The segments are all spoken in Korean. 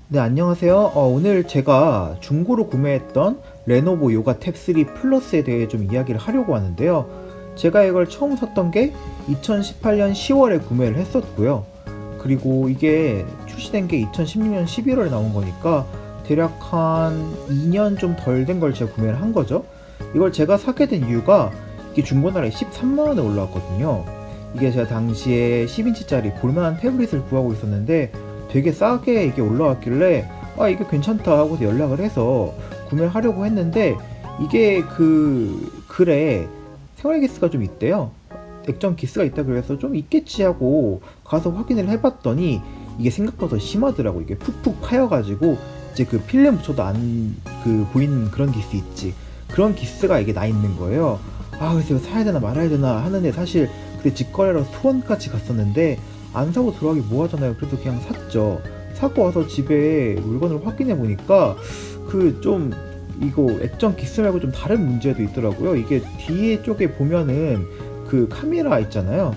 네, 안녕하세요. 오늘 제가 중고로 구매했던 레노버 요가 탭 3 플러스에 대해 좀 이야기를 하려고 하는데요. 제가 이걸 처음 샀던 게 2018년 10월에 구매를 했었고요. 그리고 이게 출시된 게 2016년 11월에 나온 거니까 대략 한 2년 좀 덜 된 걸 제가 구매를 한 거죠. 이걸 제가 사게 된 이유가 이게 중고나라에 13만원에 올라왔거든요. 이게 제가 당시에 10인치짜리 볼만한 태블릿을 구하고 있었는데 되게 싸게 이게 올라왔길래 이게 괜찮다 하고서 연락을 해서 구매를 하려고 했는데 이게 그 글에 생활 기스가 좀 있대요. 액정 기스가 있다 그래서 좀 있겠지 하고 가서 확인을 해봤더니 이게 생각보다 심하더라고. 이게 푹푹 파여가지고 이제 그 필름 붙여도 안 그 보이는 그런 기스 있지. 그런 기스가 이게 나 있는 거예요. 그래서 이거 사야 되나 말아야 되나 하는데 사실 그때 직거래로 수원까지 갔었는데 안 사고 들어가기 뭐 하잖아요. 그래서 그냥 샀죠. 사고 와서 집에 물건을 확인해 보니까 그 좀 이거 액정 기스 말고 좀 다른 문제도 있더라고요. 이게 뒤에 쪽에 보면은 그 카메라 있잖아요.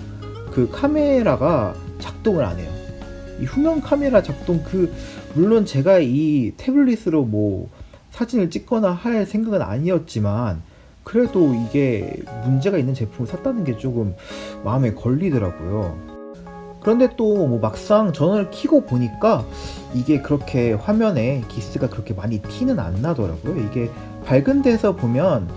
그 카메라가 작동을 안 해요. 이 후면 카메라 작동 물론 제가 이 태블릿으로 뭐 사진을 찍거나 할 생각은 아니었지만 그래도 이게 문제가 있는 제품을 샀다는 게 조금 마음에 걸리더라고요. 그런데 또 뭐 막상 전원을 켜고 보니까 이게 그렇게 화면에 기스가 그렇게 많이 티는 안 나더라고요. 이게 밝은 데서 보면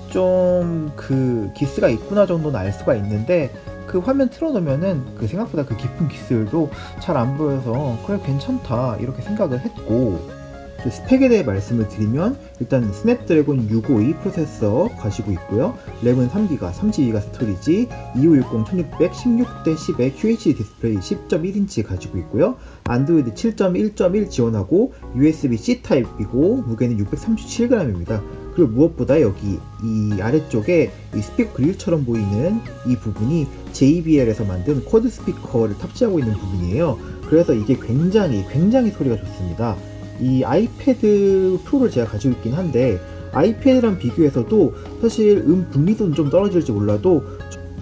좀 그 기스가 있구나 정도는 알 수가 있는데 그 화면 틀어놓으면은 그 생각보다 그 깊은 기스들도 잘 안 보여서 그래 괜찮다 이렇게 생각을 했고, 스펙에 대해 말씀을 드리면 일단 스냅드래곤 652 프로세서 가지고 있고요. 램은 3기가, 32기가 스토리지, 2560 1600 16:10의 QHD 디스플레이 10.1인치 가지고 있고요. 안드로이드 7.1.1 지원하고 USB-C 타입이고 무게는 637g입니다. 그리고 무엇보다 여기 이 아래쪽에 이 스피커 그릴처럼 보이는 이 부분이 JBL에서 만든 쿼드 스피커를 탑재하고 있는 부분이에요. 그래서 이게 굉장히 소리가 좋습니다. 이 아이패드 프로를 제가 가지고 있긴 한데 아이패드랑 비교해서도 사실 분리도는 좀 떨어질지 몰라도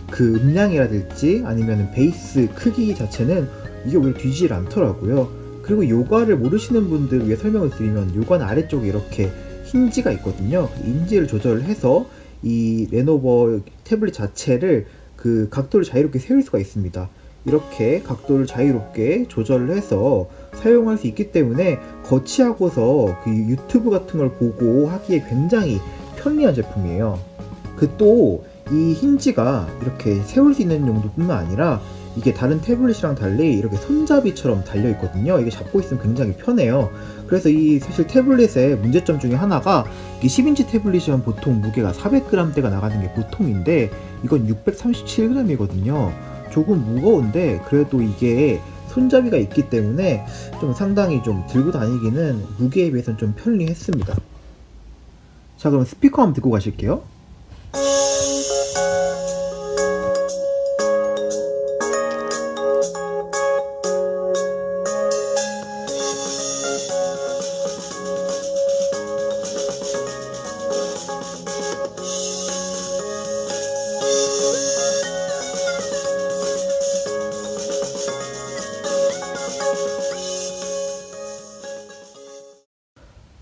그 음량이라든지 아니면 베이스 크기 자체는 이게 오히려 뒤지질 않더라고요. 그리고 요가를 모르시는 분들 위해 설명을 드리면 요가는 아래쪽에 이렇게 힌지가 있거든요. 힌지를 조절을 해서 이 레노버 태블릿 자체를 그 각도를 자유롭게 세울 수가 있습니다. 이렇게 각도를 자유롭게 조절을 해서 사용할 수 있기 때문에 거치하고서 그 유튜브 같은 걸 보고 하기에 굉장히 편리한 제품이에요. 또 이 힌지가 이렇게 세울 수 있는 용도뿐만 아니라 이게 다른 태블릿이랑 달리 이렇게 손잡이처럼 달려 있거든요. 이게 잡고 있으면 굉장히 편해요. 그래서 이 사실 태블릿의 문제점 중에 하나가 이게 10인치 태블릿이면 보통 무게가 400g대가 나가는 게 보통인데 이건 637g이거든요. 조금 무거운데 그래도 이게 손잡이가 있기 때문에 좀 상당히 좀 들고 다니기는 무게에 비해서는 좀 편리했습니다. 자, 그럼 스피커 한번 듣고 가실게요.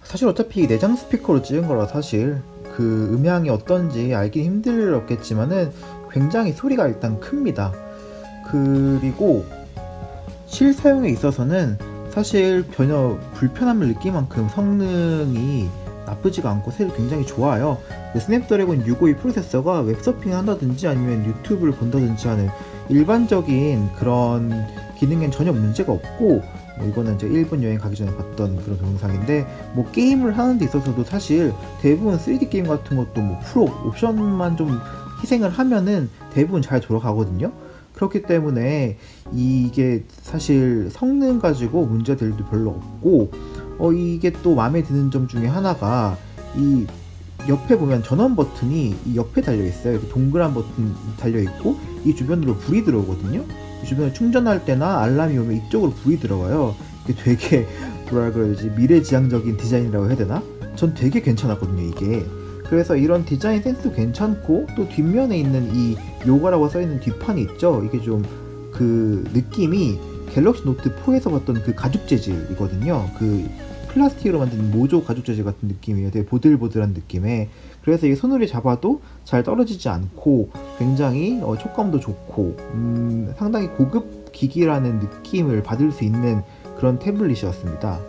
사실 어차피 내장 스피커로 찍은 거라 사실 그 음향이 어떤지 알기 힘들었겠지만은 굉장히 소리가 일단 큽니다. 그리고 실사용에 있어서는 사실 전혀 불편함을 느낄 만큼 성능이 나쁘지가 않고 사실 굉장히 좋아요. 스냅드래곤 652 프로세서가 웹서핑을 한다든지 아니면 유튜브를 본다든지 하는 일반적인 그런 기능엔 전혀 문제가 없고, 이거는 이제 일본 여행 가기 전에 봤던 그런 동영상인데 게임을 하는 데 있어서도 사실 대부분 3D 게임 같은 것도 프로 옵션만 좀 희생을 하면은 대부분 잘 돌아가거든요. 그렇기 때문에 이게 사실 성능 가지고 문제될 일도 별로 없고, 이게 또 마음에 드는 점 중에 하나가 이 옆에 보면 전원 버튼이 이 옆에 달려있어요. 이렇게 동그란 버튼 달려있고 이 주변으로 불이 들어오거든요. 이 주변에 충전할 때나 알람이 오면 이쪽으로 불이 들어가요. 이게 되게 뭐라 그래야지, 미래지향적인 디자인이라고 해야 되나? 전 되게 괜찮았거든요 이게. 그래서 이런 디자인 센스도 괜찮고, 또 뒷면에 있는 이 요가라고 써있는 뒷판이 있죠. 이게 좀 그 느낌이 갤럭시 노트 4에서 봤던 그 가죽 재질이거든요. 그 플라스틱으로 만든 모조 가죽 재질 같은 느낌이에요. 되게 보들보들한 느낌에. 그래서 이게 손으로 잡아도 잘 떨어지지 않고 굉장히 촉감도 좋고 상당히 고급 기기라는 느낌을 받을 수 있는 그런 태블릿이었습니다.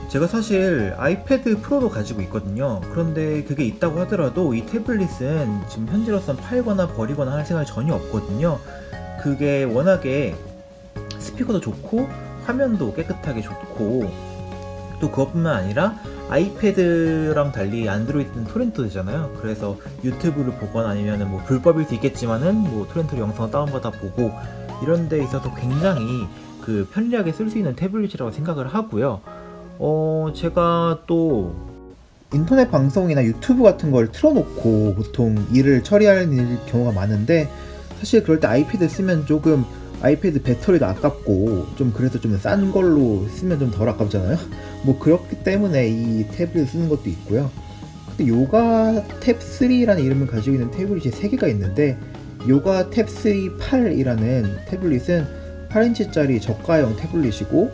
제가 사실 아이패드 프로도 가지고 있거든요. 그런데 그게 있다고 하더라도 이 태블릿은 지금 현재로선 팔거나 버리거나 할 생각이 전혀 없거든요. 그게 워낙에 스피커도 좋고 화면도 깨끗하게 좋고 또 그것뿐만 아니라 아이패드랑 달리 안드로이드는 토렌트 되잖아요. 그래서 유튜브를 보거나 아니면 뭐 불법일 수 있겠지만은 뭐 토렌트로 영상을 다운받아 보고 이런 데 있어서 굉장히 그 편리하게 쓸 수 있는 태블릿이라고 생각을 하고요. 제가 또 인터넷 방송이나 유튜브 같은 걸 틀어놓고 보통 일을 처리하는 경우가 많은데 사실 그럴 때 아이패드 쓰면 조금 아이패드 배터리도 아깝고 좀 그래서 좀 싼 걸로 쓰면 좀 덜 아깝잖아요. 뭐 그렇기 때문에 이 태블릿 쓰는 것도 있고요. 근데 요가 탭 3라는 이름을 가지고 있는 태블릿이 3개가 있는데 요가 탭 3 8이라는 태블릿은 8인치짜리 저가형 태블릿이고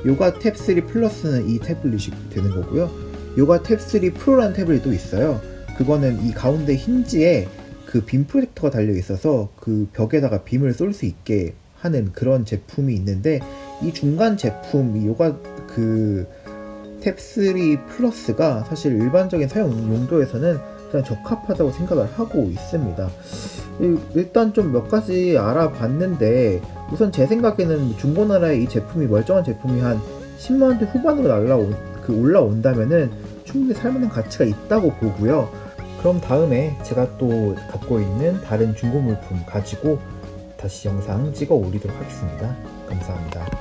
요가 탭 3 플러스는 이 태블릿이 되는 거고요. 요가 탭 3 프로라는 태블릿도 있어요. 그거는 이 가운데 힌지에 그 빔 프로젝터가 달려 있어서 그 벽에다가 빔을 쏠 수 있게 하는 그런 제품이 있는데 이 중간 제품 이 요가 그 탭 3 플러스가 사실 일반적인 사용 용도에서는 그냥 적합하다고 생각을 하고 있습니다. 일단 좀 몇 가지 알아봤는데 우선 제 생각에는 중고나라에 이 제품이 멀쩡한 제품이 한 10만원대 후반으로 올라온다면은 충분히 살만한 가치가 있다고 보고요. 그럼 다음에 제가 또 갖고 있는 다른 중고 물품 가지고 다시 영상 찍어 올리도록 하겠습니다. 감사합니다.